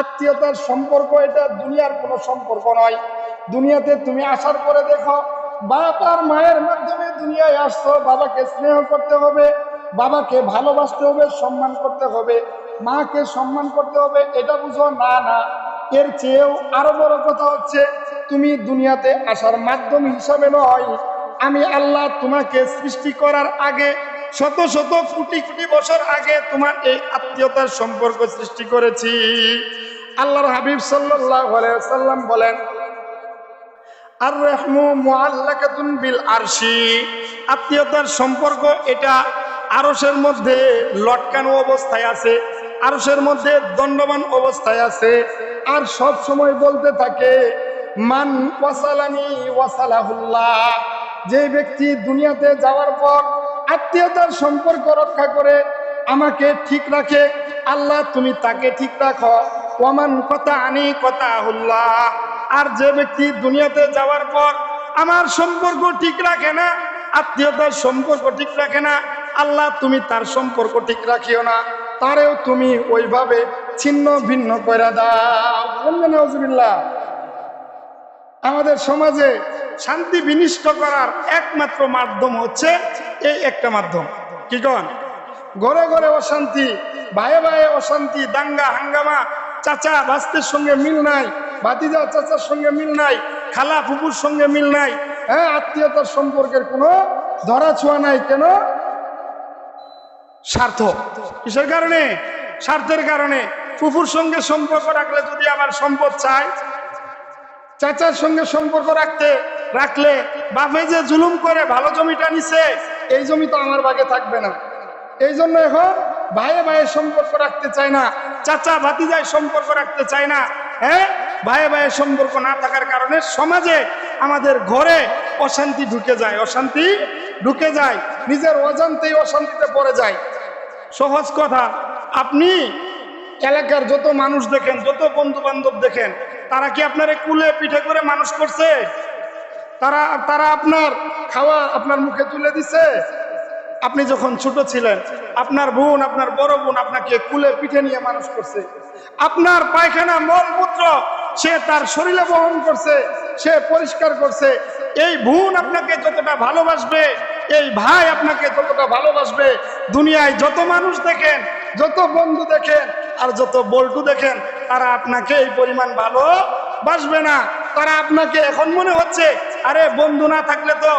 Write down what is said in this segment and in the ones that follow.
আত্মীয়তার সম্পর্ক এটা দুনিয়ার কোনো সম্পর্ক নয়। দুনিয়াতে তুমি আসার পরে দেখো, বাপ আর মায়ের মাধ্যমে দুনিয়ায় আসছো, বাবাকে স্নেহ করতে হবে, বাবাকে ভালোবাসতে হবে, সম্মান করতে হবে, মাকে সম্মান করতে হবে, এটা বুঝো না। না, এর চেয়েও আরো বড় কথা হচ্ছে, তুমি দুনিয়াতে আসার মাধ্যম হিসাবে নয়, আমি আল্লাহ তোমাকে সৃষ্টি করার আগে শত শত কোটি কোটি বছর আগে তোমার এই আত্মীয়তার সম্পর্ক সৃষ্টি করেছি। আল্লাহর হাবিব সাল্লাল্লাহু আলাইহি ওয়াসাল্লাম বলেন, আর রহমু মুআল্লাকাতুন বিল আরশি, আত্মীয়তার সম্পর্ক এটা আরশের মধ্যে লটকানো অবস্থায় আছে, আরশের মধ্যে দণ্ডবান অবস্থায় আছে, আর সব সময় বলতে থাকে, মান ওয়াসালানি ওয়াসালাহুল্লাহ, যে ব্যক্তি দুনিয়াতে যাওয়ার পর আত্মীয়তার সম্পর্ক রক্ষা করে আমাকে ঠিক রাখে, আল্লাহ তুমি তাকে ঠিক রাখো। ওয়ামান কথা আনি কথা আল্লাহ, আর যে ব্যক্তি দুনিয়াতে যাওয়ার পর আমার সম্পর্ক ঠিক রাখে না, আত্মীয়তার সম্পর্ক ঠিক রাখে না, আল্লাহ তুমি তার সম্পর্ক ঠিক রাখিও না, তারেও তুমি ওইভাবে ছিন্ন ভিন্ন করে দাও। নাউজুবিল্লাহ। আমাদের সমাজে শান্তি বিনষ্ট করার একমাত্র মাধ্যম হচ্ছে এই একটা মাধ্যম। কি কন? ঘরে ঘরে অশান্তি, ভাইয়ে ভাইয়ে অশান্তি, দাঙ্গা হাঙ্গামা, চাচা ভাস্তের সঙ্গে মিল নাই, ভাতিজা চাচার সঙ্গে মিল নাই, খালা ফুপুর সঙ্গে মিল নাই, হ্যাঁ, আত্মীয়তার সম্পর্কের কোনো ধরা ছোঁয়া নাই। কেন? স্বার্থ। কিসের কারণে? স্বার্থের কারণে। ফুপুর সঙ্গে সম্পর্ক রাখলে যদি আবার সম্পদ চায়, চাচার সঙ্গে সম্পর্ক রাখলে বাপে যে জুলুম করে ভালো জমিটা নিছে, এই জমি তো আমার ভাগে থাকবে না। এই জন্য এখন ভাইয়ে ভাইয়ের সম্পর্ক রাখতে চায় না, চাচা ভাতিজায় সম্পর্ক রাখতে চায় না। হ্যাঁ, ভাইয়ে ভাইয়ের সম্পর্ক না থাকার কারণে সমাজে আমাদের ঘরে অশান্তি ঢুকে যায়, অশান্তি ঢুকে যায়, নিজের অজান্তেই অশান্তিতে পড়ে যায়। সহজ কথা, আপনি এলাকার যত মানুষ দেখেন, যত বন্ধু বান্ধব দেখেন, তারা কি আপনার কুলে পিঠে করে মানুষ করছে? তারা আপনার খাওয়া আপনার মুখে তুলে দিছে? আপনি যখন ছোট ছিলেন, আপনার বোন, আপনার বড় বোন আপনাকে কুলে পিঠে নিয়ে মানুষ করছে। আপনার পায়খানা মলমূত্র সে তার শরীরে বহন করছে, সে পরিষ্কার করছে। এই বোন আপনাকে যতটা ভালোবাসবে, এই ভাই আপনাকে যতটা ভালোবাসবে, দুনিয়ায় যত মানুষ দেখেন, যত বন্ধু দেখেন, আর যত বল্টু দেখেন, তারা আপনাকে এই পরিমাণ ভালোবাসবে না। তারা আপনাকে এখন মনে হচ্ছে, আরে বন্ধু না থাকলে তো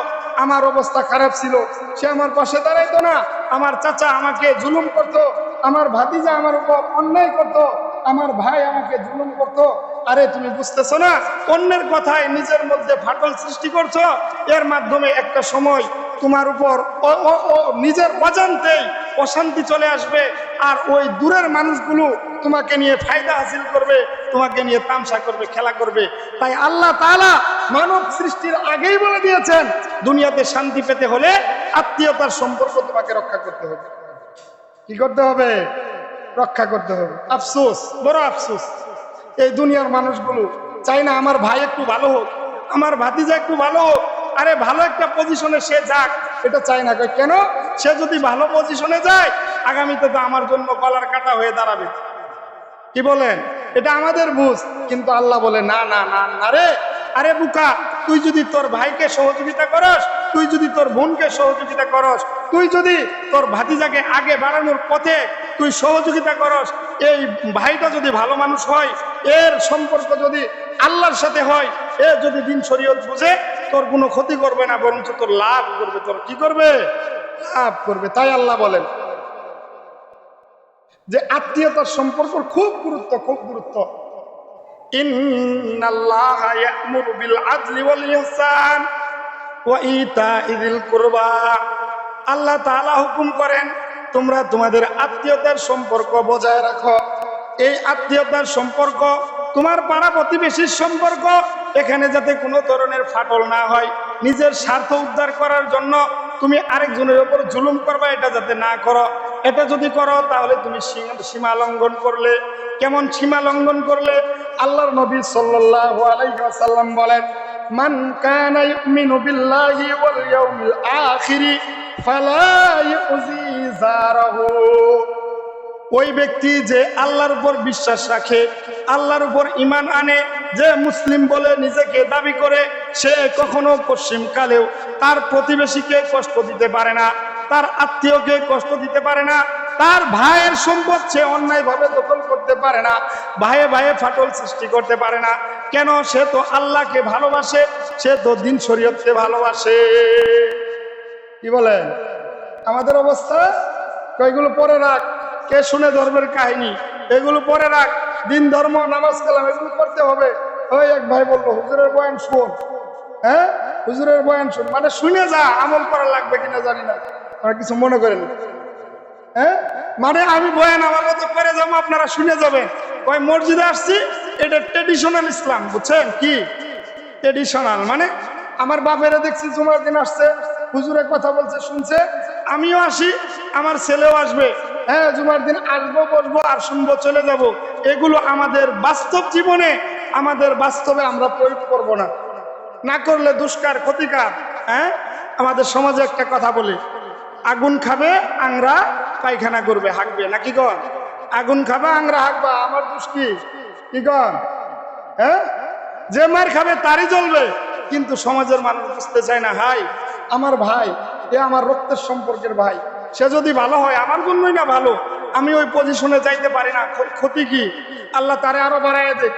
আমার অবস্থা খারাপ ছিল, সে আমার পাশে দাঁড়াইতো না, আমার চাচা আমাকে জুলুম করতো, আমার ভাতিজা আমার উপর অন্যায় করতো, আমার ভাই আমাকে জুলুম করতো। আরে তুমি বুঝতেছো না, অন্যের কথায় নিজের মধ্যে ফাটল সৃষ্টি করছো, এর মাধ্যমে একটা সময় তোমার উপর নিজের অজান্তেই অশান্তি চলে আসবে, আর ওই দূরের মানুষগুলো তোমাকে নিয়ে ফায়দা হাসিল করবে, তোমাকে নিয়ে তামসা করবে, খেলা করবে। তাই আল্লাহ তাআলা মানব সৃষ্টির আগেই বলে দিয়েছেন, দুনিয়াতে শান্তি পেতে হলে আত্মীয়তার সম্পর্ক তোমাকে রক্ষা করতে হবে। কি করতে হবে? রক্ষা করতে হবে। আফসোস, বড় আফসোস, এই দুনিয়ার মানুষগুলো চাই না আমার ভাই একটু ভালো হোক, আমার ভাতিজা একটু ভালো হোক, আরে ভালো একটা পজিশনে সে যাক, এটা চাই না। কেন? সে যদি ভালো পজিশনে যায়, আগামীতে তো আমার জন্য গলার কাটা হয়ে দাঁড়াবে। কি বলেন? এটা আমাদের বুঝ, কিন্তু আল্লাহ বলে না না না না রে, আরে বুকা, তুই যদি তোর ভাইকে সহযোগিতা করস, তুই যদি তোর বোনকে সহযোগিতা করস, তুই যদি তোর ভাতিজাকে আগে বাড়ানোর পথে তুই সহযোগিতা করস, এই ভাইটা যদি ভালো মানুষ হয়, এর সম্পর্ক যদি আল্লাহর সাথে হয়, এ যদি দিন শরীয়ত বুঝে, তোর কোনো ক্ষতি করবে না, বরঞ্চ তোর লাভ করবে। তোর কি করবে? লাভ করবে। তাই আল্লাহ বলেন যে আত্মীয়তার সম্পর্ক খুব গুরুত্ব, খুব গুরুত্ব। ইন্নাল্লাহা ইয়া'মুরু বিল আদলি ওয়াল ইহসান ওয়া ইতা'i যিল কুরবা, আল্লাহ তাআলা হুকুম করেন তোমরা তোমাদের আত্মীয়তার সম্পর্ক বজায় রাখো। এই আত্মীয়তার সম্পর্ক তোমার পাড়া প্রতিবেশীর সম্পর্ক, এখানে যাতে কোনো ধরনের ফাটল না হয়, নিজের স্বার্থ উদ্ধার করার জন্য তুমি আরেকজনের উপর জুলুম করবা, এটা যাতে না করো। এটা যদি করো তাহলে তুমি সীমা লঙ্ঘন করলে। কেমন সীমা লঙ্ঘন করলে? আল্লাহর নবী সাল্লাল্লাহু আলাইহি ওয়াসাল্লাম বলেন, মান কানা ইউমিনু বিল্লাহি ওয়াল ইয়াউমিল আখির ফালা ইউজি জারাহু। ওই ব্যক্তি যে আল্লাহর উপর বিশ্বাস রাখে, আল্লাহর উপর ঈমান আনে, যে মুসলিম বলে নিজেকে দাবি করে, সে কখনো পশ্চিমকালেও তার প্রতিবেশীকে কষ্ট দিতে পারে না, তার আত্মীয়কে কষ্ট দিতে পারে না, তার ভাইয়ের সম্পদ সে অন্যায়ভাবে দখল করতে পারে না, ভাইয়ে ভাইয়ে ফাটল সৃষ্টি করতে পারে না। কেন? সে তো আল্লাহকে ভালোবাসে, সে তো দিন শরীয়তকে ভালোবাসে। কি বলেন? আমাদের অবস্থা কয়গুলো পরে রাখ, কে শুনে ধর্মের কাহিনী, এগুলো পরে রাখ, দিন ধর্ম নামাজ কালাম এগুলো করতে হবে। ওই এক ভাই বললো হুজুরের বয়ান শুন, হ্যাঁ হুজুরের বয়ান শুন, মানে শুনে যা, আমল করা লাগবে কিনা জানি না, আপনারা কিছু মনে করেন, হ্যাঁ মানে আমি বয়ান আমার মতো করে যাবো, আপনারা শুনে যাবেন। ওই মসজিদে আসছি, এটা ট্রেডিশনাল ইসলাম, বুঝছেন? কি ট্রেডিশনাল মানে আমার বাপেরা দেখছি জুমার দিন আসছে, হুজুরের কথা বলছে শুনছে, আমিও আসি, আমার ছেলেও আসবে, হ্যাঁ জুমার দিন আসবো, বসবো আর শুনবো, চলে যাব। এগুলো আমাদের বাস্তব জীবনে, আমাদের বাস্তবে আমরা প্রয়োগ করব না, না করলে দুষ্কার ক্ষতিকার। হ্যাঁ আমাদের সমাজে একটা কথা বলে, আগুন খাবে আংরা পায়খানা করবে, হাঁকবে, নাকি কন? আগুন খাবে আংরা হাঁকবা, আমার দোষ কি? কি কন? হ্যাঁ যে মার খাবে তারই জ্বলবে। কিন্তু সমাজের মানুষ বুঝতে চায় না, হাই আমার ভাই, এ আমার রক্তের সম্পর্কের ভাই, সে যদি ভালো হয় আমার জন্যই না ভালো, আমি ওই পজিশনে যাইতে পারি না, ক্ষতি কি? আল্লাহ তারে আরো বাড়ায় দেখ,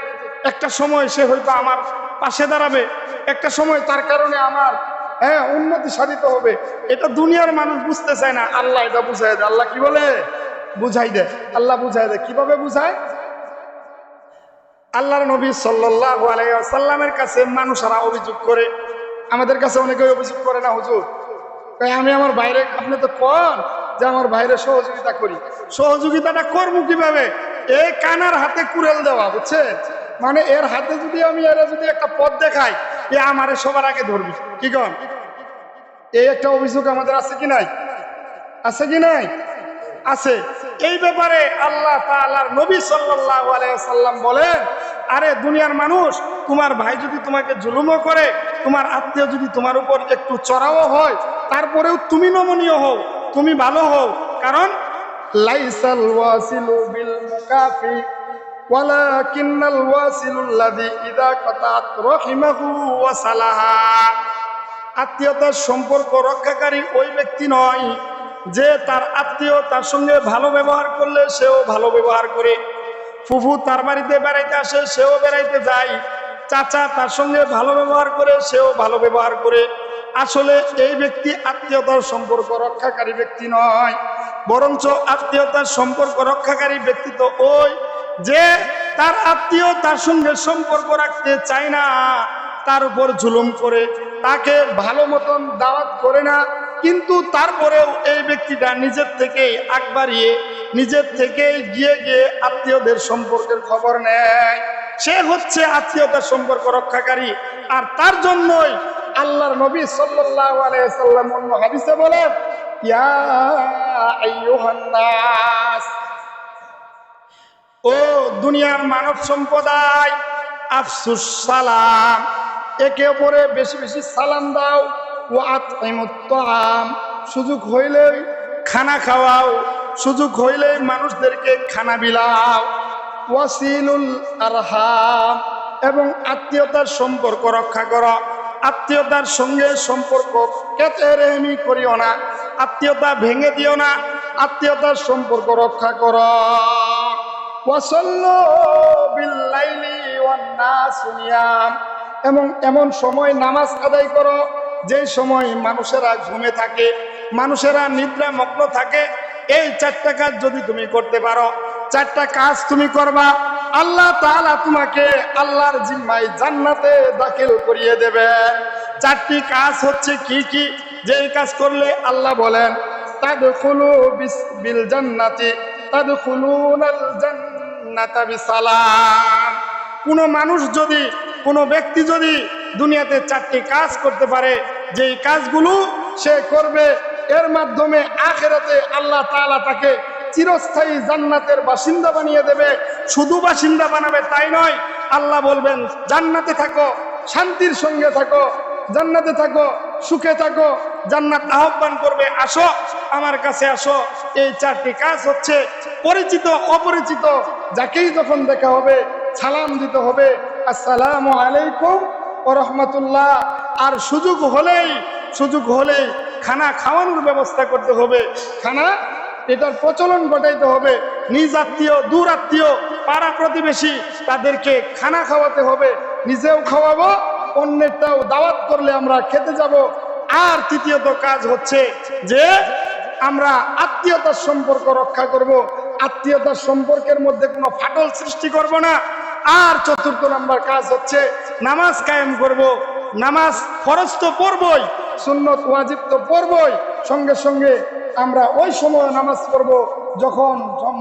একটা সময় সে হয়তো আমার পাশে দাঁড়াবে, একটা সময় তার কারণে আমার উন্নতি সাধিত হবে। এটা দুনিয়ার মানুষ বুঝতে চায় না, আল্লাহ এটা বুঝাই দেয়। আল্লাহ কি বলে? বুঝাই দেয়। আল্লাহ বুঝাই দেয়। কিভাবে বুঝায়? আল্লাহর নবী সাল্লাল্লাহু আলাইহি ওয়াসাল্লামের কাছে মানুষরা অভিযোগ করে, আমাদের কাছে অনেকে অভিযোগ করে না, হুজুর আমি আমার বাইরে, আপনি তো কোন যে আমার বাইরে সহযোগিতা করি, সহযোগিতাটা করবো কিভাবে? এই কানার হাতে কুড়েল দেওয়া, বুঝছে? মানে এর হাতে যদি আমি এরা যদি একটা পথ দেখাই, এ আমারে সবার আগে ধরবি। কি কন? এই একটা অভিযোগ আমাদের আছে কি নাই? আছে কি নাই? আছে। এই ব্যাপারে আল্লাহ তাআলার নবী সাল্লাল্লাহু আলাইহি ওয়াসাল্লাম বলেন, আরে দুনিয়ার মানুষ, তোমার ভাই যদি তোমাকে জুলুমও করে, তোমার আত্মীয় যদি তোমার উপর একটু চড়াও হয়, তারপরেও তুমি নমনীয় হও, তুমি ভালো হও। কারণ লাইসাল ওয়াসিলু বিল মুকাফি ওয়ালাকিন্নাল ওয়াসিলুল্লাযী ইযা কাতাত রাহিমাহু ওয়া সালাহা। আত্মীয়তার সম্পর্ক রক্ষাকারী ওই ব্যক্তি নয় যে তার আত্মীয় তার সঙ্গে ভালো ব্যবহার করলে সেও ভালো ব্যবহার করে, ফুফু তার বাড়িতে বেড়াইতে আসে সেও বেড়াইতে যায়, চাচা তার সঙ্গে ভালো ব্যবহার করে সেও ভালো ব্যবহার করে। আসলে এই ব্যক্তি আত্মীয়তার সম্পর্ক রক্ষাকারী ব্যক্তি নয়, বরঞ্চ আত্মীয়তার সম্পর্ক রক্ষাকারী ব্যক্তি তো ওই যে তার আত্মীয় তার সঙ্গে সম্পর্ক রাখতে চায় না, তার উপর জুলুম করে, তাকে ভালো মতন দাওয়াত করে না, কিন্তু তারপরেও এই ব্যক্তিটা নিজের থেকেই আগ বাড়িয়ে, নিজের থেকেই গিয়ে গিয়ে আত্মীয়দের সম্পর্কের খবর নেয়। সে হচ্ছে আত্মীয়তার সম্পর্ক রক্ষাকারী। আর তার জন্যই আল্লাহর নবী সাল্লাল্লাহু আলাইহি সাল্লাম অন্য হাদিসে বলেন, ইয়া আইয়ুহান নাস, ও দুনিয়ার মানব সম্প্রদায়, আফসুস সালাম, একে অপরে বেশি বেশি সালাম দাও, ওয়া আতইমুত তাআম, সুযোগ হইলেই খানা খাওয়াও, সুযোগ হইলেই মানুষদেরকে খানা বিলাও, ওয়াসিলুল আরহাম, এবং আত্মীয়তার সম্পর্ক রক্ষা করো। আত্মীয়তার সঙ্গে সম্পর্ক কেটে রেহমি করিও না, আত্মীয়তা ভেঙে দিও না, আত্মীয়তার সম্পর্ক রক্ষা করো। ওয়াসাল্লু বিল্লাইলি ওয়ান নাসু নিয়াম, এবং এমন সময় নামাজ আদায় করো যে সময় মানুষেরা ঘুমে থাকে, মানুষেরা নিদ্রামগ্ন থাকে। এই চারটা কাজ যদি তুমি করতে পারো, চারটা কাজ তুমি করবা, আল্লাহ তাআলা তোমাকে আল্লাহর জিম্মায় জান্নাতে দাখিল করিয়ে দেবেন। চারটি কাজ হচ্ছে কি কি? যেই কাজ করলে আল্লাহ বলেন, তাদখুলু বিল জান্নাতি তাদখুলুনাল জান্নাতা বিসালাম। কোনো মানুষ যদি, কোনো ব্যক্তি যদি দুনিয়াতে চারটি কাজ করতে পারে, যেই কাজগুলো সে করবে এর মাধ্যমে আখিরাতে আল্লাহ তাআলা তাকে চিরস্থায়ী জান্নাতের বাসিন্দা বানিয়ে দেবে। শুধু বাসিন্দা বানাবে তাই নয়, আল্লাহ বলবেন জান্নাতে থাকো, শান্তির সঙ্গে থাকো, জান্নাতে থাকো, সুখে থাকো। জান্নাত আহ্বান করবে, আসো আমার কাছে আসো। এই চারটি কাজ হচ্ছে পরিচিত অপরিচিত যাকেই যখন দেখা হবে সালাম দিতে হবে, আসসালামু আলাইকুম ওয়া রাহমাতুল্লাহ। আর সুযোগ হলেই খানা খাওয়ানোর ব্যবস্থা করতে হবে, খানা এটার প্রচলন ঘটাইতে হবে। নিজ আত্মীয়, দূর আত্মীয়, পাড়া প্রতিবেশী তাদেরকে খানা খাওয়াতে হবে, নিজেও খাওয়াবো, অন্যেরটাও দাওয়াত করলে আমরা খেতে যাব। আর তৃতীয়ত কাজ হচ্ছে যে আমরা আত্মীয়তার সম্পর্ক রক্ষা করব, আত্মীয়তার সম্পর্কের মধ্যে কোনো ফাটল সৃষ্টি করব না। আর চতুর্থ নাম্বার কাজ হচ্ছে নামাজ কায়েম করব। নামাজ ফরজ তো পড়বই, সুন্নত ওয়াজিব তো পড়বই, সঙ্গে সঙ্গে আমরা ওই সময় নামাজ পড়ব যখন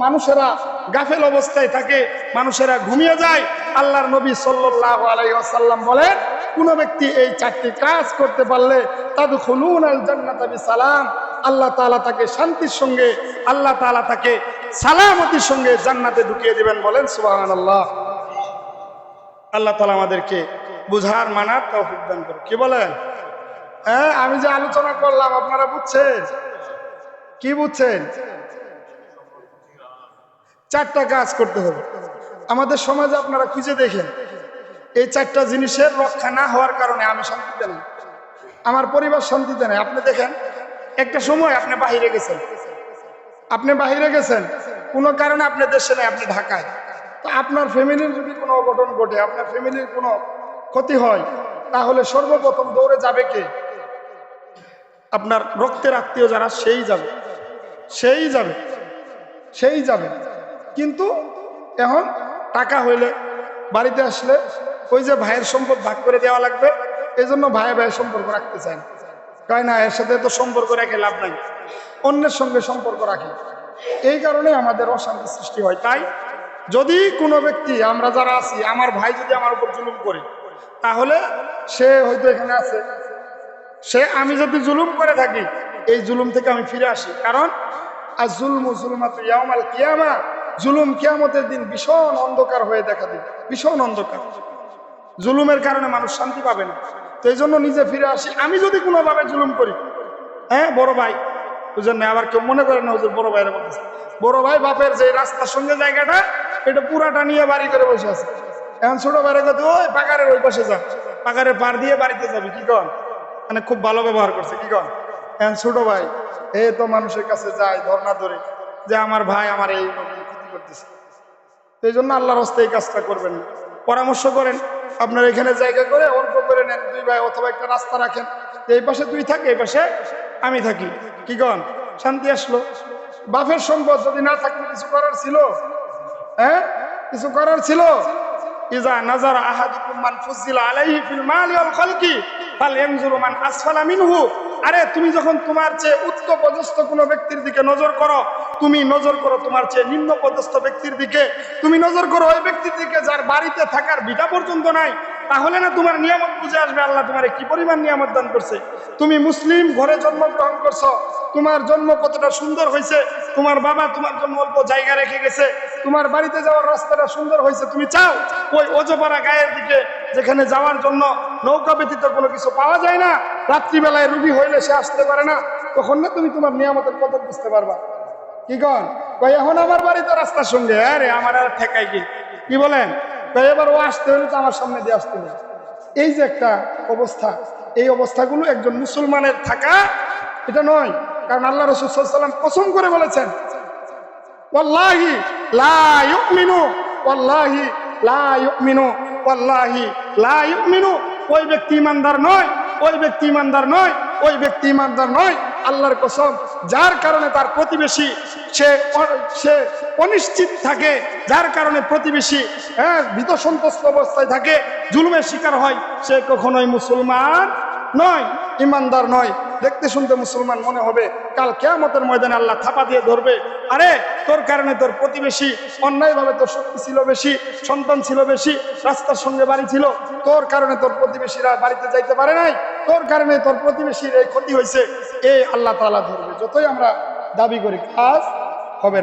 মানুষেরা গাফেল অবস্থায় থাকে, মানুষেরা ঘুমিয়ে যায়। আল্লাহর নবী সাল্লাল্লাহু আলাইহি ওয়াসাল্লাম বলেন, কোন ব্যক্তি এই চারটি কাজ করতে পারলে তাদখুলুনাল জান্নাতা বিসালাম, আল্লাহ তাআলা তাকে শান্তির সঙ্গে, আল্লাহ তাআলা তাকে সালামতির সঙ্গে জান্নাতে ঢুকিয়ে দিবেন। বলেন সুবহানাল্লাহ। আল্লাহ তাআলা আমাদেরকে বুঝার মানার তৌফিক দান করুন। কি বলেন? হ্যাঁ, আমি যে আলোচনা করলাম আপনারা বুঝছেন? কি বুঝছেন? চারটা কাজ করতে হবে আমাদের সমাজে। আপনারা খুঁজে দেখেন, এই চারটা জিনিসের রক্ষা না হওয়ার কারণে আমি শান্তিতে নেই, আমার পরিবার শান্তিতে নেই। আপনি দেখেন, একটা সময় আপনি বাহিরে গেছেন, কোনো কারণে আপনি দেশে নেই, আপনি ঢাকায়। তো আপনার ফ্যামিলির যদি কোনো অঘটন ঘটে, আপনার ফ্যামিলির কোনো ক্ষতি হয়, তাহলে সর্বপ্রথম দৌড়ে যাবে কে? আপনার রক্তের আত্মীয় যারা, সেই যাবে। কিন্তু এখন টাকা হইলে, বাড়িতে আসলে ওই যে ভাইয়ের সম্পদ ভাগ করে দেওয়া লাগবে, এই জন্য ভাইয়ের সম্পর্ক রাখতে চায় না, কয় না এর সাথে তো সম্পর্ক রেখে লাভ নাই, অন্যের সঙ্গে সম্পর্ক রাখি। এই কারণে আমাদের অশান্তি সৃষ্টি হয়। তাই যদি কোনো ব্যক্তি, আমরা যারা আছি, আমার ভাই যদি আমার উপর জুলুম করে, তাহলে সে হয়তো এখানে আছে, আমি যদি জুলুম করে থাকি, এই জুলুম থেকে আমি ফিরে আসি। কারণ আর জুলমু জুলমাতু ইয়াউমাল কিয়ামা, জুলুম কিয়ামতের দিন ভীষণ অন্ধকার হয়ে দেখা দিবে, ভীষণ অন্ধকার। জুলুমের কারণে মানুষ শান্তি পাবে না। তো এই জন্য নিজে ফিরে আসি। আমি যদি কোনোভাবে জুলুম করি, হ্যাঁ, বড় ভাই, বুঝলেন না, আবার কেউ মনে করেন না হুজুর বড় ভাইয়ের বলতেছে, বড় ভাই বাপের যে রাস্তার সঙ্গে জায়গাটা, এটা পুরাটা নিয়ে বাড়ি করে বসে আছে। এখন ছোট ভাইয়ের কথা, ওই পাকারের ওই পাশে যা, পাকারের পার দিয়ে বাড়িতে যাবি, কি কন? মানে খুব ভালো ব্যবহার করছে, কি কন? এখন ছোট ভাই তো মানুষের কাছে যায় ধর্ণা ধরে যে আমার ভাই আমার এই ক্ষতি করতেছে। এই জন্য আল্লাহর রাস্তায় এই কাজটা করবেন না। পরামর্শ করেন, আপনার এখানে জায়গা করে অল্প করে নেন, দুই ভাই, অথবা একটা রাস্তা রাখেন, এই পাশে তুই থাক, এই পাশে আমি থাকি, কি কন? শান্তি আসলো। বাপের সম্পদ যদি না থাকলে কিছু করার ছিল? হ্যাঁ, কিছু করার ছিল? ইজা নাজারা আহাদুকুম মান ফুজিলা আলাইহি ফিল মালি ওয়াল খালকি ফালয়ানজুরু মান আসফালা মিনহু। আরে তুমি যখন তোমার চেয়ে উচ্চ পদস্থ কোনো ব্যক্তির দিকে নজর করো, তুমি নজর করো তোমার চেয়ে নিম্ন পদস্থ ব্যক্তির দিকে, তুমি নজর করো ওই ব্যক্তির দিকে যার বাড়িতে থাকার ভিটা পর্যন্ত নাই। তাহলে না তোমার নিয়ামত বুঝে আসবে আল্লাহ তোমারে কি পরিমাণ নিয়ামত দান করছে। তুমি মুসলিম ঘরে জন্মগ্রহণ করছো, তোমার জন্ম কতটা সুন্দর হয়েছে, তোমার বাবা তোমার জন্য অল্প জায়গা রেখে গেছে, তোমার বাড়িতে যাওয়ার রাস্তাটা সুন্দর হয়েছে, তুমি চাও ওই অজপাড়া গায়ের দিকে যেখানে যাওয়ার জন্য নৌকা ব্যতীত কোনো কিছু পাওয়া যায় না, রাত্রিবেলায় রুগী হইলে সে আসতে পারে না, তখন না তুমি তোমার নিয়ামতের কদর বুঝতে পারবা। কি কন? কই এখন আমার বাড়িতে রাস্তার সঙ্গে, আরে আমার আর ঠেকাই কি বলেন? কই এবার ও আসতে হলে তো আমার সামনে দিয়ে আসতে হবে। এই যে একটা অবস্থা, এই অবস্থাগুলো একজন মুসলমানের থাকা এটা নয়। কারণ আল্লাহ রাসূল সাল্লাল্লাহু আলাইহি ওয়াসাল্লাম কসম করে বলেছেন, ওয়াল্লাহি লা ইউমিনু, ওয়াল্লাহি লা ইউমিনু, ওয়াল্লাহি লা ইউমিনু। ওই ব্যক্তি ইমানদার নয়, ওই ব্যক্তি ইমানদার নয়, ওই ব্যক্তি ইমানদার নয়। আল্লাহর কসম, যার কারণে তার প্রতিবেশী সে অনিশ্চিত থাকে, যার কারণে প্রতিবেশী ভীত সন্ত্রস্ত অবস্থায় থাকে, জুলুমের শিকার হয়, সে কখনোই মুসলমান নয়, ইমানদার নয়। দেখতে শুনতে মুসলমান মনে হবে, কাল কিয়ামতের ময়দানে আল্লাহ থাপা দিয়ে ধরবে। আরে তোর কারণে তোর প্রতিবেশী অন্যায়ভাবে, তোর শক্তি ছিল বেশি, সন্তান ছিল বেশি, রাস্তার সঙ্গে বাড়ি ছিল, তোর কারণে তোর প্রতিবেশীরা বাড়িতে যাইতে পারে নাই, তোর কারণে তোর প্রতিবেশীর এই ক্ষতি হয়েছে, এই আল্লাহ তাআলা ধরবে। যতই আমরা দাবি করি কাজ হবে না।